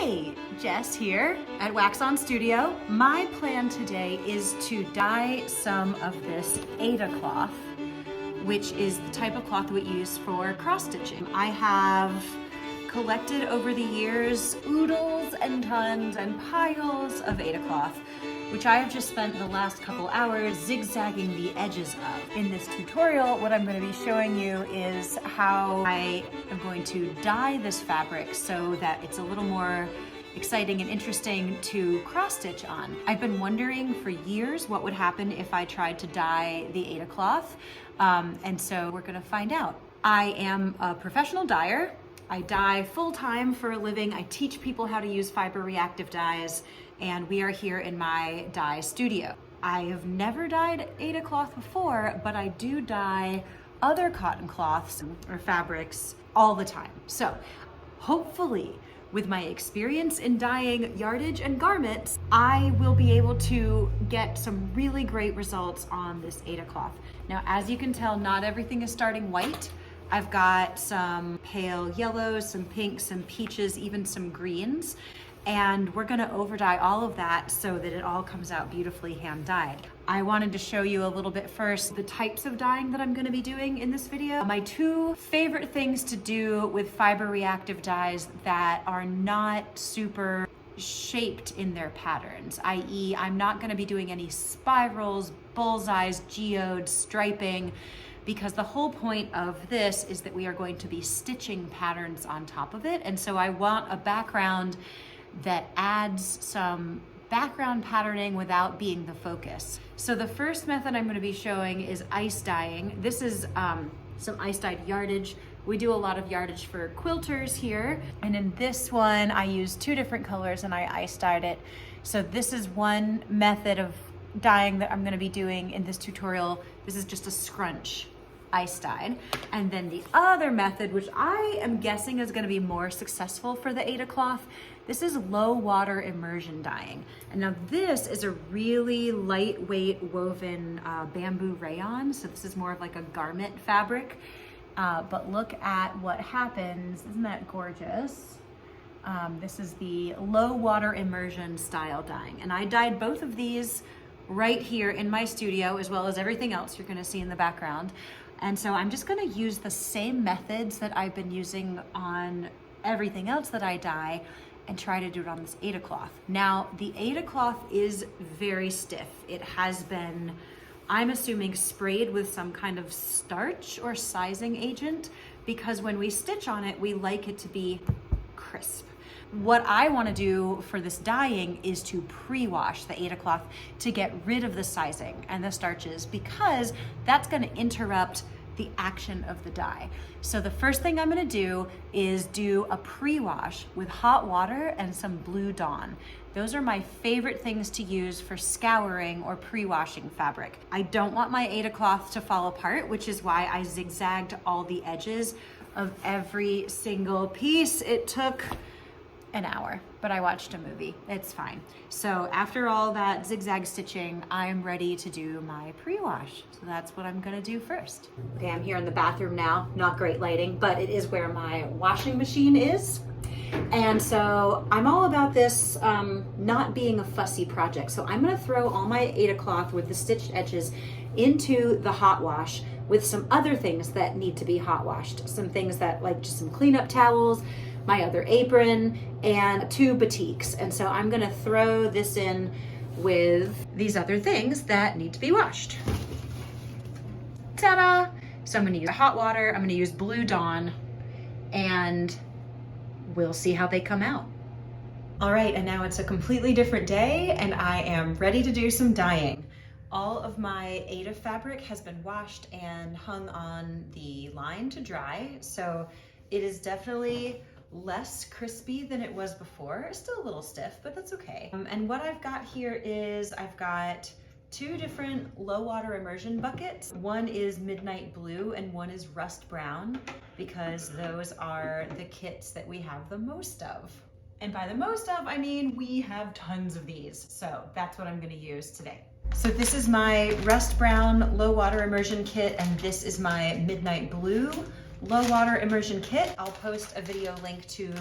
Hey, Jess here at WAXON Studio. My plan today is to dye some of this AIDA cloth, which is the type of cloth we use for cross stitching. I have collected over the years oodles and tons and piles of AIDA cloth, which I have just spent the last couple hours zigzagging the edges of. In this tutorial, what I'm going to be showing you is how I am going to dye this fabric so that it's a little more exciting and interesting to cross stitch on. I've been wondering for years what would happen if I tried to dye the AIDA cloth, and so we're going to find out. I am a professional dyer. I dye full-time for a living. I teach people how to use fiber reactive dyes, and we are here in my dye studio. I have never dyed AIDA cloth before, but I do dye other cotton cloths or fabrics all the time. So hopefully, with my experience in dyeing yardage and garments, I will be able to get some really great results on this AIDA cloth. Now, as you can tell, not everything is starting white. I've got some pale yellows, some pinks, some peaches, even some greens. And we're gonna over dye all of that so that it all comes out beautifully hand dyed. I wanted to show you a little bit first the types of dyeing that I'm gonna be doing in this video. My two favorite things to do with fiber reactive dyes that are not super shaped in their patterns, i.e. I'm not gonna be doing any spirals, bullseyes, geodes, striping, because the whole point of this is that we are going to be stitching patterns on top of it. And so I want a background that adds some background patterning without being the focus. So the first method I'm going to be showing is ice dyeing. This is some ice dyed yardage. We do a lot of yardage for quilters here. And in this one, I used two different colors and I ice dyed it. So this is one method of dyeing that I'm going to be doing in this tutorial. This is just a scrunch ice dyed. And then the other method, which I am guessing is going to be more successful for the AIDA cloth, this is low water immersion dyeing. And now this is a really lightweight woven bamboo rayon. So this is more of like a garment fabric. But look at what happens. Isn't that gorgeous? This is the low water immersion style dyeing. And I dyed both of these right here in my studio, as well as everything else you're gonna see in the background. And so I'm just gonna use the same methods that I've been using on everything else that I dye and try to do it on this AIDA cloth. Now, the AIDA cloth is very stiff. It has been, I'm assuming, sprayed with some kind of starch or sizing agent, because when we stitch on it, we like it to be crisp. What I want to do for this dyeing is to pre-wash the AIDA cloth to get rid of the sizing and the starches, because that's going to interrupt the action of the dye. So the first thing I'm going to do is do a pre-wash with hot water and some Blue Dawn. Those are my favorite things to use for scouring or pre-washing fabric. I don't want my AIDA cloth to fall apart, which is why I zigzagged all the edges of every single piece. It took an hour, but I watched a movie. It's fine. So after all that zigzag stitching, I'm ready to do my pre-wash. So that's what I'm gonna do first. Okay, I'm here in the bathroom now. Not great lighting, but it is where my washing machine is. And so I'm all about this not being a fussy project. So I'm gonna throw all my AIDA cloth with the stitched edges into the hot wash with some other things that need to be hot washed. Some things that, like just some cleanup towels, my other apron, and two batiks. And so I'm gonna throw this in with these other things that need to be washed. Ta-da! So I'm gonna use hot water, I'm gonna use Blue Dawn, and we'll see how they come out. All right, and now it's a completely different day, and I am ready to do some dyeing. All of my AIDA fabric has been washed and hung on the line to dry, so it is definitely less crispy than it was before. It's still a little stiff, but that's okay. And what I've got here is I've got two different low water immersion buckets. One is midnight blue and one is rust brown, because those are the kits that we have the most of. And by the most of, I mean we have tons of these. So that's what I'm gonna use today. So this is my rust brown low water immersion kit, and this is my midnight blue low water immersion kit. I'll post a video link to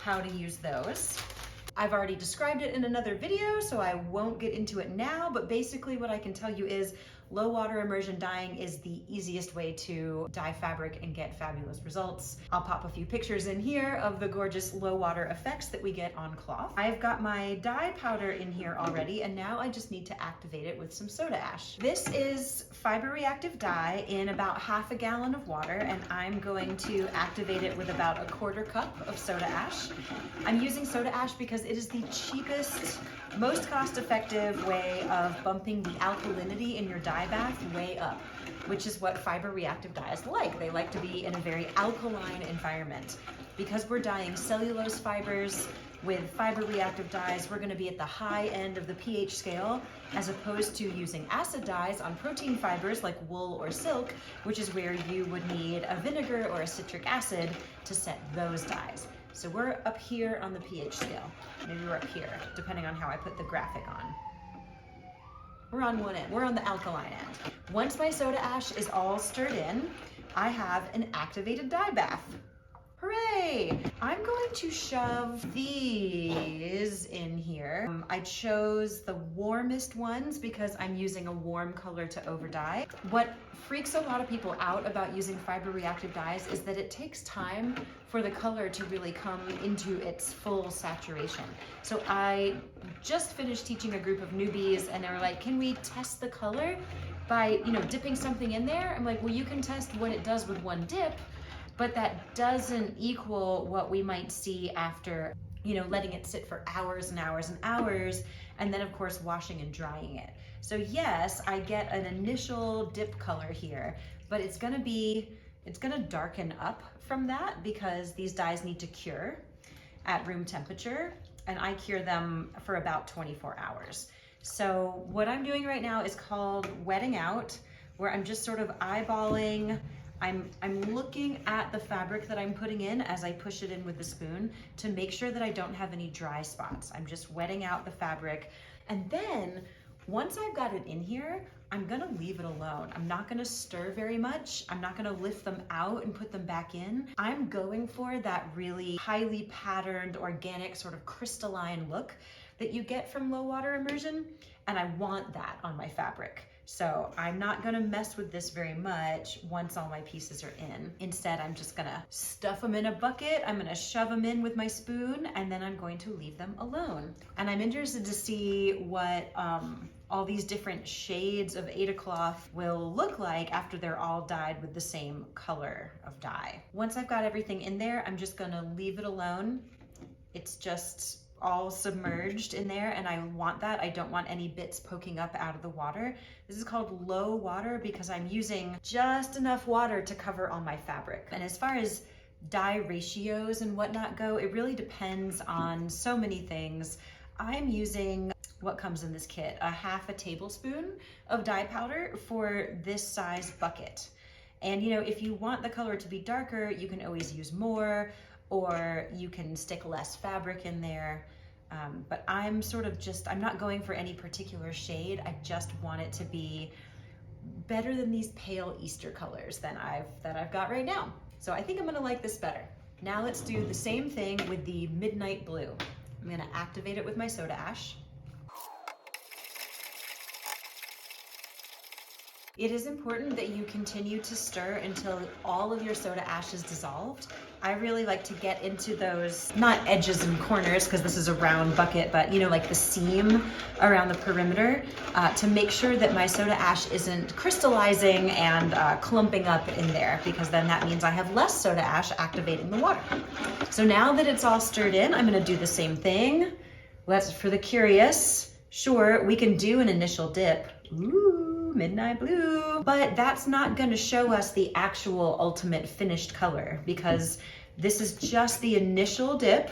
how to use those. I've already described it in another video, so I won't get into it now, but basically what I can tell you is low water immersion dyeing is the easiest way to dye fabric and get fabulous results. I'll pop a few pictures in here of the gorgeous low water effects that we get on cloth. I've got my dye powder in here already, and now I just need to activate it with some soda ash. This is fiber reactive dye in about half a gallon of water, and I'm going to activate it with about a 1/4 cup of soda ash. I'm using soda ash because it is the cheapest, most cost-effective way of bumping the alkalinity in your dye bath way up, which is what fiber reactive dyes like. They like to be in a very alkaline environment. Because we're dyeing cellulose fibers with fiber reactive dyes, we're going to be at the high end of the pH scale, as opposed to using acid dyes on protein fibers like wool or silk, which is where you would need a vinegar or a citric acid to set those dyes. So we're up here on the pH scale. Maybe we're up here, depending on how I put the graphic on. We're on one end, we're on the alkaline end. Once my soda ash is all stirred in, I have an activated dye bath. Hooray! I'm going to shove these in here. I chose the warmest ones because I'm using a warm color to over dye. What freaks a lot of people out about using fiber reactive dyes is that it takes time for the color to really come into its full saturation. So I just finished teaching a group of newbies, and they were like, can we test the color by, dipping something in there? I'm like, well, you can test what it does with one dip, but that doesn't equal what we might see after, letting it sit for hours and hours and hours, and then of course washing and drying it. So yes, I get an initial dip color here, but it's gonna darken up from that because these dyes need to cure at room temperature, and I cure them for about 24 hours. So what I'm doing right now is called wetting out, where I'm just sort of eyeballing. I'm looking at the fabric that I'm putting in as I push it in with the spoon to make sure that I don't have any dry spots. I'm just wetting out the fabric. And then once I've got it in here, I'm gonna leave it alone. I'm not gonna stir very much. I'm not gonna lift them out and put them back in. I'm going for that really highly patterned, organic, sort of crystalline look that you get from low water immersion. And I want that on my fabric. So I'm not gonna mess with this very much once all my pieces are in. Instead, I'm just gonna stuff them in a bucket, I'm gonna shove them in with my spoon, and then I'm going to leave them alone. And I'm interested to see what all these different shades of AIDA cloth will look like after they're all dyed with the same color of dye. Once I've got everything in there, I'm just gonna leave it alone. It's just all submerged in there, and I want that. I don't want any bits poking up out of the water. This is called low water because I'm using just enough water to cover all my fabric. And as far as dye ratios and whatnot go, it really depends on so many things. I'm using what comes in this kit, a half a tablespoon of dye powder for this size bucket. And if you want the color to be darker, you can always use more, or you can stick less fabric in there. But I'm I'm not going for any particular shade. I just want it to be better than these pale Easter colors that I've got right now. So I think I'm gonna like this better. Now let's do the same thing with the midnight blue. I'm gonna activate it with my soda ash. It is important that you continue to stir until all of your soda ash is dissolved. I really like to get into those, not edges and corners, because this is a round bucket, but like the seam around the perimeter, to make sure that my soda ash isn't crystallizing and clumping up in there, because then that means I have less soda ash activating the water. So now that it's all stirred in, I'm gonna do the same thing. For the curious, sure, we can do an initial dip. Ooh. Midnight blue, but that's not going to show us the actual ultimate finished color, because this is just the initial dip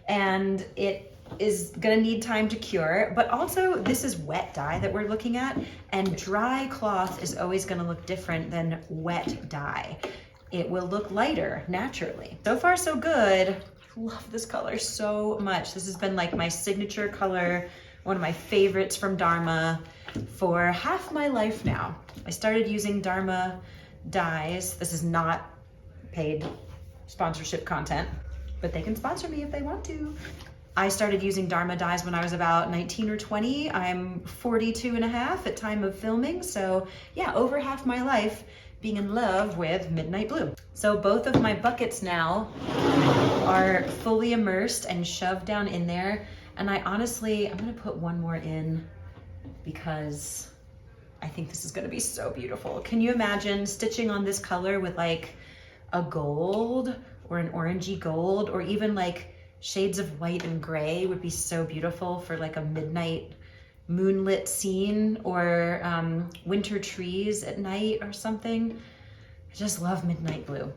and it is going to need time to cure. But also, this is wet dye that we're looking at, and dry cloth is always going to look different than wet dye. It will look lighter naturally. So far so good. Love this color so much. This has been like my signature color, one of my favorites from Dharma for half my life now. I started using Dharma dyes. This is not paid sponsorship content, but they can sponsor me if they want to. I started using Dharma dyes when I was about 19 or 20. I'm 42 and a half at time of filming. So yeah, over half my life being in love with midnight blue. So both of my buckets now are fully immersed and shoved down in there. And I'm gonna put one more in because I think this is gonna be so beautiful. Can you imagine stitching on this color with like a gold or an orangey gold, or even like shades of white and gray would be so beautiful for like a midnight moonlit scene, or winter trees at night or something. I just love midnight blue.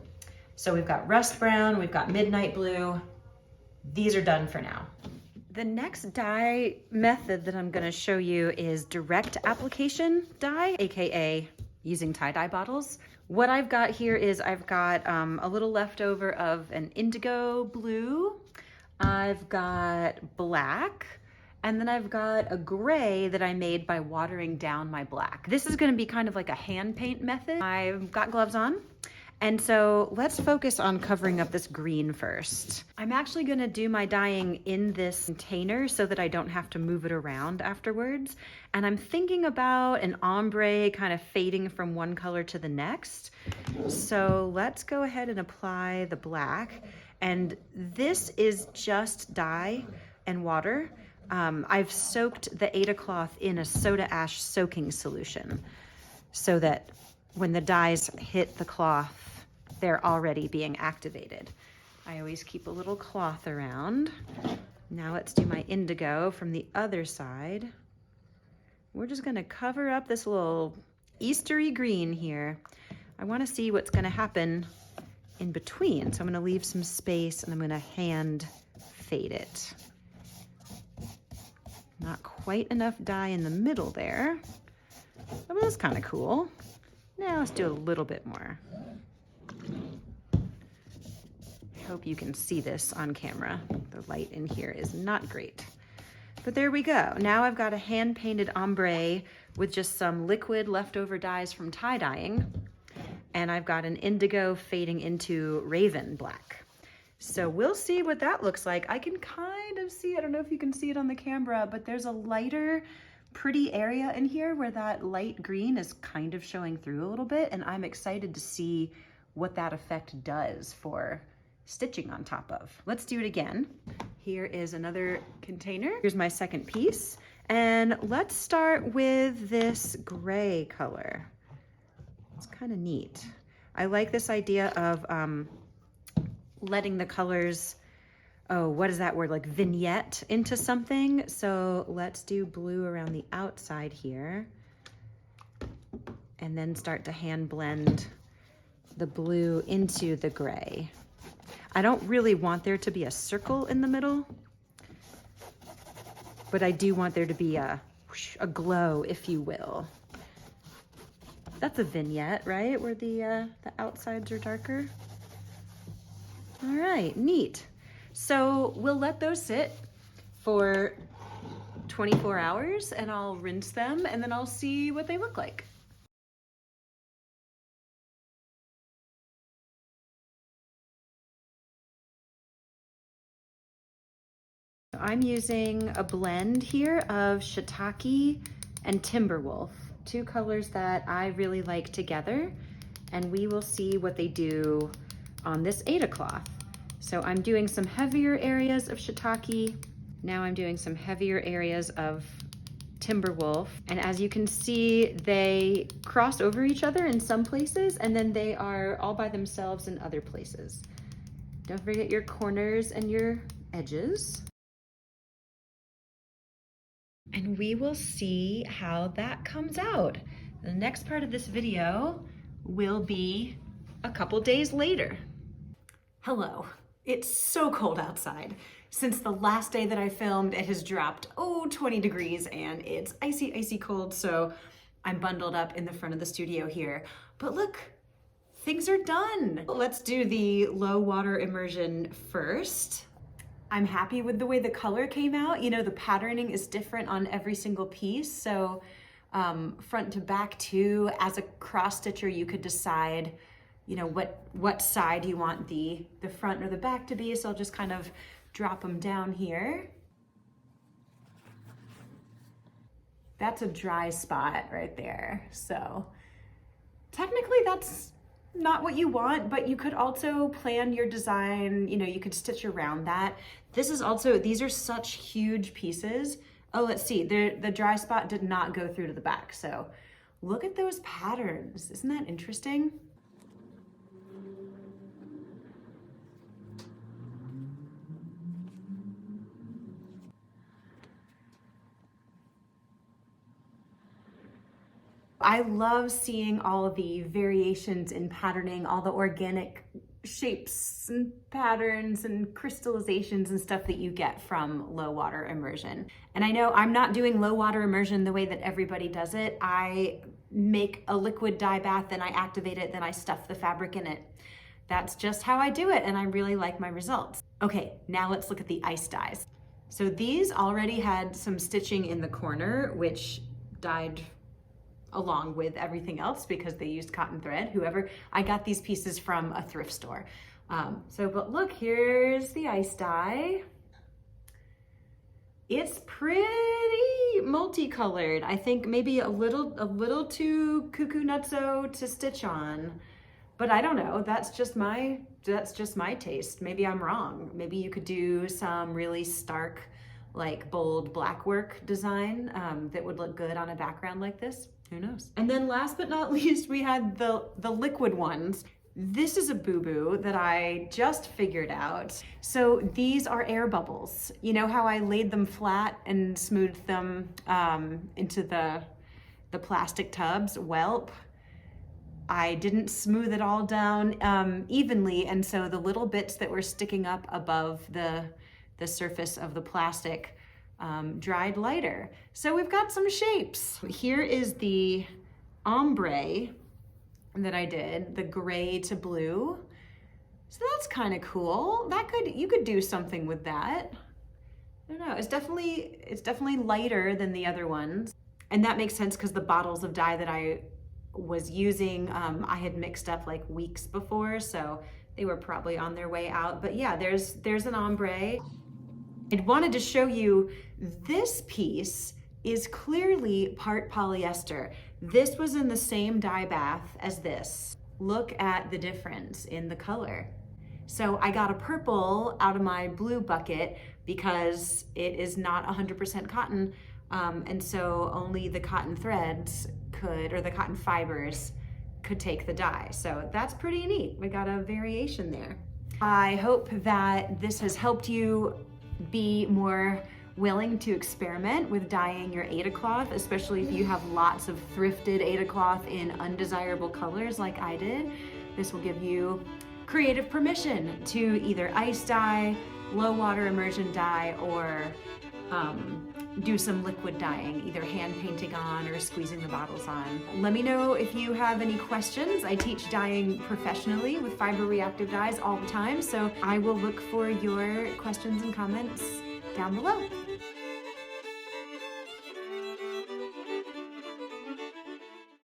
So we've got rust brown, we've got midnight blue. These are done for now. The next dye method that I'm gonna show you is direct application dye, AKA using tie-dye bottles. What I've got here is I've got a little leftover of an indigo blue, I've got black, and then I've got a gray that I made by watering down my black. This is gonna be kind of like a hand paint method. I've got gloves on. And so let's focus on covering up this green first. I'm actually gonna do my dyeing in this container so that I don't have to move it around afterwards. And I'm thinking about an ombre kind of fading from one color to the next. So let's go ahead and apply the black. And this is just dye and water. I've soaked the AIDA cloth in a soda ash soaking solution so that when the dyes hit the cloth, they're already being activated. I always keep a little cloth around. Now let's do my indigo from the other side. We're just gonna cover up this little Eastery green here. I wanna see what's gonna happen in between. So I'm gonna leave some space and I'm gonna hand fade it. Not quite enough dye in the middle there. But that's kind of cool. Now let's do a little bit more. I hope you can see this on camera. The light in here is not great. But there we go. Now I've got a hand-painted ombre with just some liquid leftover dyes from tie-dyeing. And I've got an indigo fading into raven black. So we'll see what that looks like. I can kind of see, I don't know if you can see it on the camera, but there's a lighter, pretty area in here where that light green is kind of showing through a little bit, and I'm excited to see what that effect does for stitching on top of. Let's do it again. Here is another container. Here's my second piece, and let's start with this gray color. It's kind of neat. I like this idea of letting the colors, oh, what is that word, like vignette into something. So let's do blue around the outside here and then start to hand blend the blue into the gray. I don't really want there to be a circle in the middle, but I do want there to be a glow, if you will. That's a vignette, right? Where the outsides are darker. All right, neat. So we'll let those sit for 24 hours and I'll rinse them and then I'll see what they look like. I'm using a blend here of shiitake and timberwolf, two colors that I really like together, and we will see what they do on this AIDA cloth. So I'm doing some heavier areas of shiitake. Now I'm doing some heavier areas of timberwolf. And as you can see, they cross over each other in some places, and then they are all by themselves in other places. Don't forget your corners and your edges. And we will see how that comes out. The next part of this video will be a couple days later. Hello. It's so cold outside. Since the last day that I filmed, it has dropped, 20 degrees and it's icy, icy cold. So I'm bundled up in the front of the studio here. But look, things are done. Let's do the low water immersion first. I'm happy with the way the color came out. You know, the patterning is different on every single piece. So front to back too, as a cross stitcher, you could decide, you know, what side you want the front or the back to be. So I'll just kind of drop them down here. That's a dry spot right there. So technically that's not what you want, but you could also plan your design, you know, you could stitch around that. This is also, these are such huge pieces. Oh, let's see, the dry spot did not go through to the back. So look at those patterns. Isn't that interesting? I love seeing all of the variations in patterning, all the organic shapes and patterns and crystallizations and stuff that you get from low water immersion. And I know I'm not doing low water immersion the way that everybody does it. I make a liquid dye bath, then I activate it, then I stuff the fabric in it. That's just how I do it, and I really like my results. Okay, now let's look at the ice dyes. So these already had some stitching in the corner, which dyed along with everything else because they used cotton thread. I got these pieces from a thrift store. But look, here's the ice dye. It's pretty multicolored. I think maybe a little too cuckoo nutso to stitch on, but I don't know. That's just my taste. Maybe I'm wrong. Maybe you could do some really stark, like bold black work design that would look good on a background like this. Who knows? And then last but not least, we had the liquid ones. This is a boo-boo that I just figured out. So these are air bubbles. You know how I laid them flat and smoothed them into the plastic tubs? Welp, I didn't smooth it all down evenly, and so the little bits that were sticking up above the surface of the plastic dried lighter. So we've got some shapes. Here is the ombre that I did, the gray to blue. So that's kind of cool. You could do something with that. I don't know, it's definitely lighter than the other ones. And that makes sense because the bottles of dye that I was using, I had mixed up like weeks before, so they were probably on their way out. But yeah, there's an ombre. I wanted to show you this piece is clearly part polyester. This was in the same dye bath as this. Look at the difference in the color. So I got a purple out of my blue bucket because it is not 100% cotton, and so only the cotton threads or the cotton fibers could take the dye. So that's pretty neat. We got a variation there. I hope that this has helped you be more willing to experiment with dyeing your AIDA cloth, especially if you have lots of thrifted AIDA cloth in undesirable colors like I did. This will give you creative permission to either ice dye, low water immersion dye, or do some liquid dyeing, either hand painting on or squeezing the bottles on. Let me know if you have any questions. I teach dyeing professionally with fiber reactive dyes all the time, so I will look for your questions and comments down below.